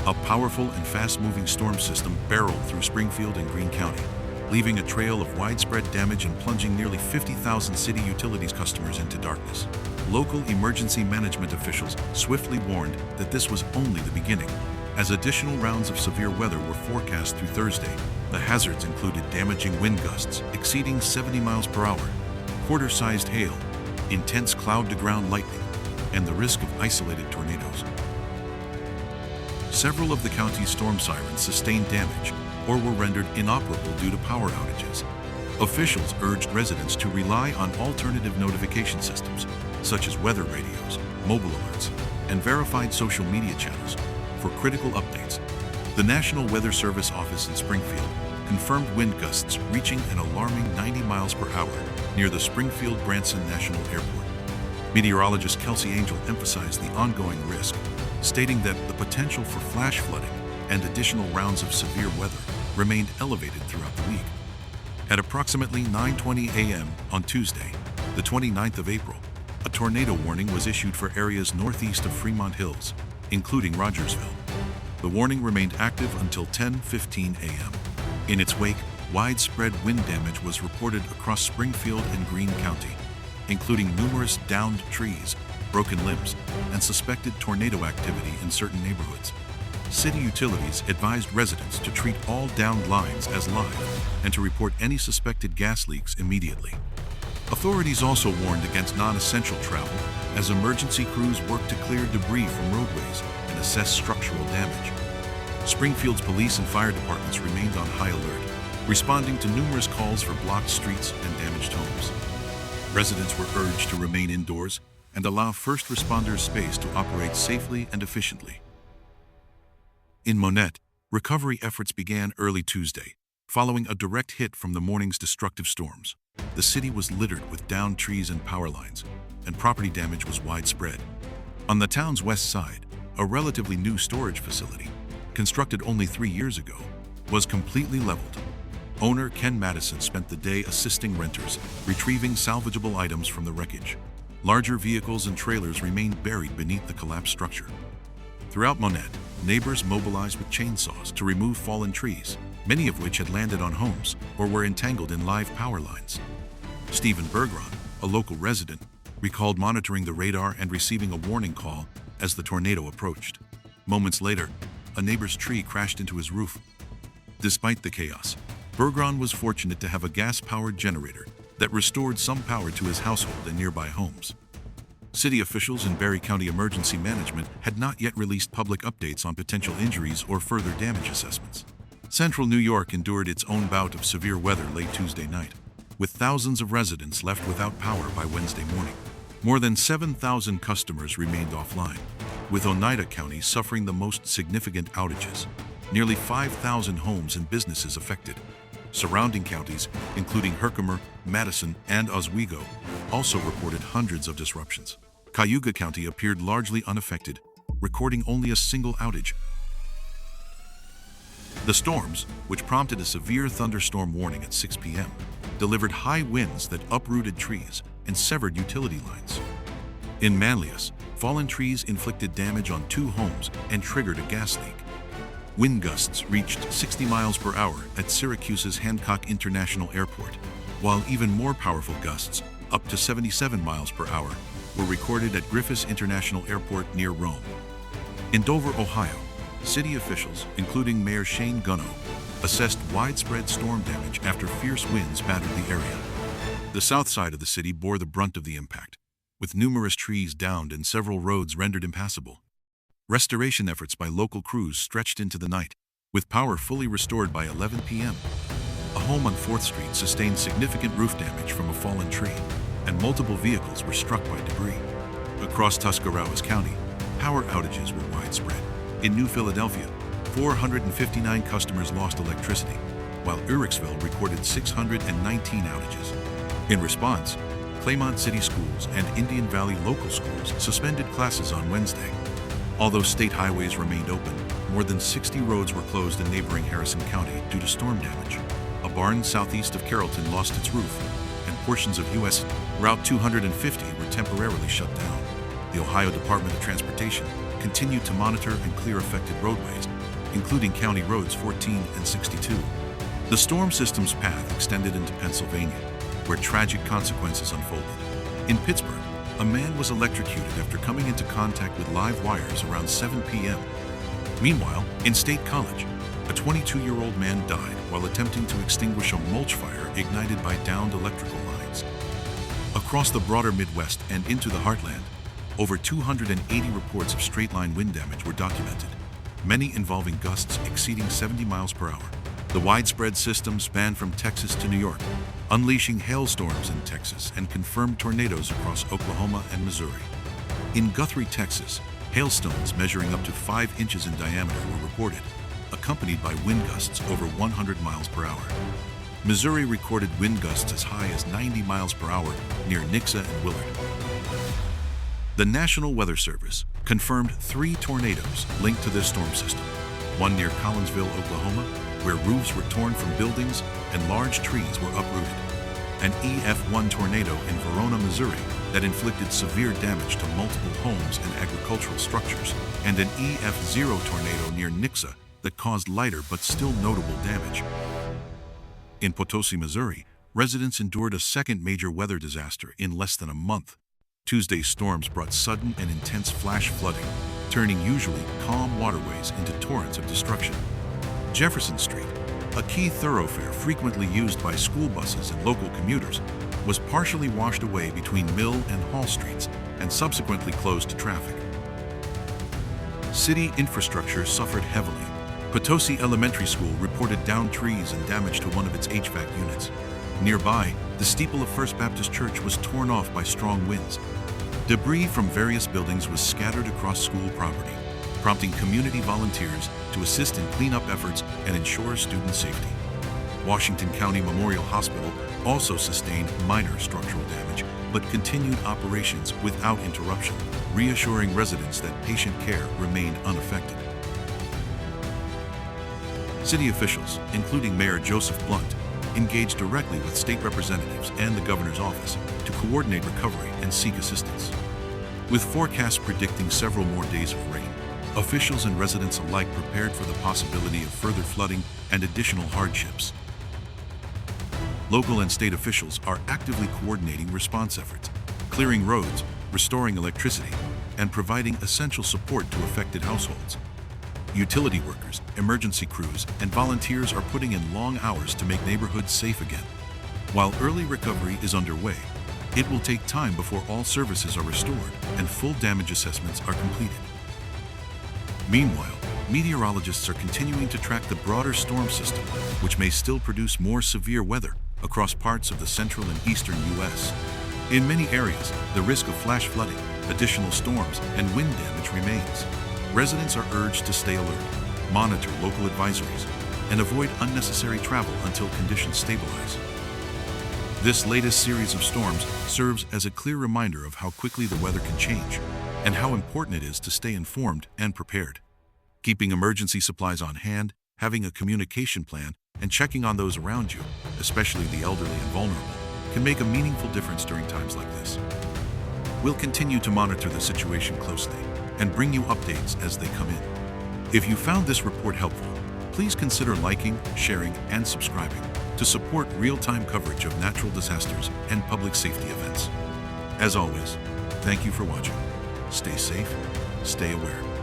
A powerful and fast-moving storm system barreled through Springfield and Greene County, leaving a trail of widespread damage and plunging nearly 50,000 city utilities customers into darkness. Local emergency management officials swiftly warned that this was only the beginning. As additional rounds of severe weather were forecast through Thursday, the hazards included damaging wind gusts exceeding 70 miles per hour, quarter-sized hail, intense cloud-to-ground lightning, and the risk of isolated tornadoes. Several of the county's storm sirens sustained damage or were rendered inoperable due to power outages. Officials urged residents to rely on alternative notification systems, such as weather radios, mobile alerts, and verified social media channels for critical updates. The National Weather Service office in Springfield confirmed wind gusts reaching an alarming 90 miles per hour near the Springfield-Branson National Airport. Meteorologist Kelsey Angel emphasized the ongoing risk, stating that the potential for flash flooding and additional rounds of severe weather remained elevated throughout the week. At approximately 9:20 a.m. on Tuesday, the 29th of April, a tornado warning was issued for areas northeast of Fremont Hills, including Rogersville. The warning remained active until 10:15 a.m. In its wake, widespread wind damage was reported across Springfield and Greene County, including numerous downed trees, broken limbs, and suspected tornado activity in certain neighborhoods. City utilities advised residents to treat all downed lines as live and to report any suspected gas leaks immediately. Authorities also warned against non-essential travel as emergency crews worked to clear debris from roadways and assess structural damage. Springfield's police and fire departments remained on high alert, responding to numerous calls for blocked streets and damaged homes. Residents were urged to remain indoors and allow first responders space to operate safely and efficiently. In Monette, recovery efforts began early Tuesday, following a direct hit from the morning's destructive storms. The city was littered with downed trees and power lines, and property damage was widespread. On the town's west side, a relatively new storage facility, constructed only 3 years ago, was completely leveled. Owner Ken Madison spent the day assisting renters, retrieving salvageable items from the wreckage. Larger vehicles and trailers remained buried beneath the collapsed structure. Throughout Monette, neighbors mobilized with chainsaws to remove fallen trees, many of which had landed on homes or were entangled in live power lines. Stephen Bergeron, a local resident, recalled monitoring the radar and receiving a warning call as the tornado approached. Moments later, a neighbor's tree crashed into his roof. Despite the chaos, Bergeron was fortunate to have a gas-powered generator that restored some power to his household and nearby homes. City officials and Berry County Emergency Management had not yet released public updates on potential injuries or further damage assessments. Central New York endured its own bout of severe weather late Tuesday night, with thousands of residents left without power by Wednesday morning. More than 7,000 customers remained offline, with Oneida County suffering the most significant outages. Nearly 5,000 homes and businesses affected. Surrounding counties, including Herkimer, Madison, and Oswego, also reported hundreds of disruptions. Cayuga County appeared largely unaffected, recording only a single outage. The storms, which prompted a severe thunderstorm warning at 6 p.m., delivered high winds that uprooted trees and severed utility lines. In Manlius, fallen trees inflicted damage on 2 homes and triggered a gas leak. Wind gusts reached 60 miles per hour at Syracuse's Hancock International Airport, while even more powerful gusts, up to 77 miles per hour, were recorded at Griffiths International Airport near Rome. In Dover, Ohio, city officials, including Mayor Shane Gunno, assessed widespread storm damage after fierce winds battered the area. The south side of the city bore the brunt of the impact, with numerous trees downed and several roads rendered impassable. Restoration efforts by local crews stretched into the night, with power fully restored by 11 p.m. A home on 4th Street sustained significant roof damage from a fallen tree, and multiple vehicles were struck by debris. Across Tuscarawas County, power outages were widespread. In New Philadelphia, 459 customers lost electricity, while Ericksville recorded 619 outages. In response, Claymont City Schools and Indian Valley Local Schools suspended classes on Wednesday. Although state highways remained open, more than 60 roads were closed in neighboring Harrison County due to storm damage. A barn southeast of Carrollton lost its roof, and portions of U.S. Route 250 were temporarily shut down. The Ohio Department of Transportation continued to monitor and clear affected roadways including County Roads 14 and 62. The storm system's path extended into Pennsylvania, where tragic consequences unfolded. In Pittsburgh, a man was electrocuted after coming into contact with live wires around 7 p.m. Meanwhile, in State College, a 22-year-old man died while attempting to extinguish a mulch fire ignited by downed electrical lines. Across the broader Midwest and into the heartland, over 280 reports of straight-line wind damage were documented, many involving gusts exceeding 70 miles per hour. The widespread system spanned from Texas to New York, unleashing hailstorms in Texas and confirmed tornadoes across Oklahoma and Missouri. In Guthrie, Texas, hailstones measuring up to 5 inches in diameter were reported, accompanied by wind gusts over 100 miles per hour. Missouri recorded wind gusts as high as 90 miles per hour near Nixa and Willard. The National Weather Service confirmed 3 tornadoes linked to this storm system, one near Collinsville, Oklahoma, where roofs were torn from buildings and large trees were uprooted, an EF1 tornado in Verona, Missouri, that inflicted severe damage to multiple homes and agricultural structures, and an EF0 tornado near Nixa that caused lighter but still notable damage. In Potosi, Missouri, residents endured a second major weather disaster in less than a month. Tuesday's storms brought sudden and intense flash flooding, turning usually calm waterways into torrents of destruction. Jefferson Street, a key thoroughfare frequently used by school buses and local commuters, was partially washed away between Mill and Hall Streets and subsequently closed to traffic. City infrastructure suffered heavily. Potosi Elementary School reported downed trees and damage to one of its HVAC units. Nearby, the steeple of First Baptist Church was torn off by strong winds. Debris from various buildings was scattered across school property, prompting community volunteers to assist in cleanup efforts and ensure student safety. Washington County Memorial Hospital also sustained minor structural damage, but continued operations without interruption, reassuring residents that patient care remained unaffected. City officials, including Mayor Joseph Blunt, engaged directly with state representatives and the governor's office to coordinate recovery and seek assistance. With forecasts predicting several more days of rain, officials and residents alike prepared for the possibility of further flooding and additional hardships. Local and state officials are actively coordinating response efforts, clearing roads, restoring electricity, and providing essential support to affected households. Utility workers, emergency crews, and volunteers are putting in long hours to make neighborhoods safe again. While early recovery is underway, it will take time before all services are restored and full damage assessments are completed. Meanwhile, meteorologists are continuing to track the broader storm system, which may still produce more severe weather across parts of the central and eastern U.S. In many areas, the risk of flash flooding, additional storms, and wind damage remains. Residents are urged to stay alert, monitor local advisories, and avoid unnecessary travel until conditions stabilize. This latest series of storms serves as a clear reminder of how quickly the weather can change and how important it is to stay informed and prepared. Keeping emergency supplies on hand, having a communication plan, and checking on those around you, especially the elderly and vulnerable, can make a meaningful difference during times like this. We'll continue to monitor the situation closely and bring you updates as they come in. If you found this report helpful, please consider liking, sharing, and subscribing to support real-time coverage of natural disasters and public safety events. As always, thank you for watching. Stay safe, stay aware.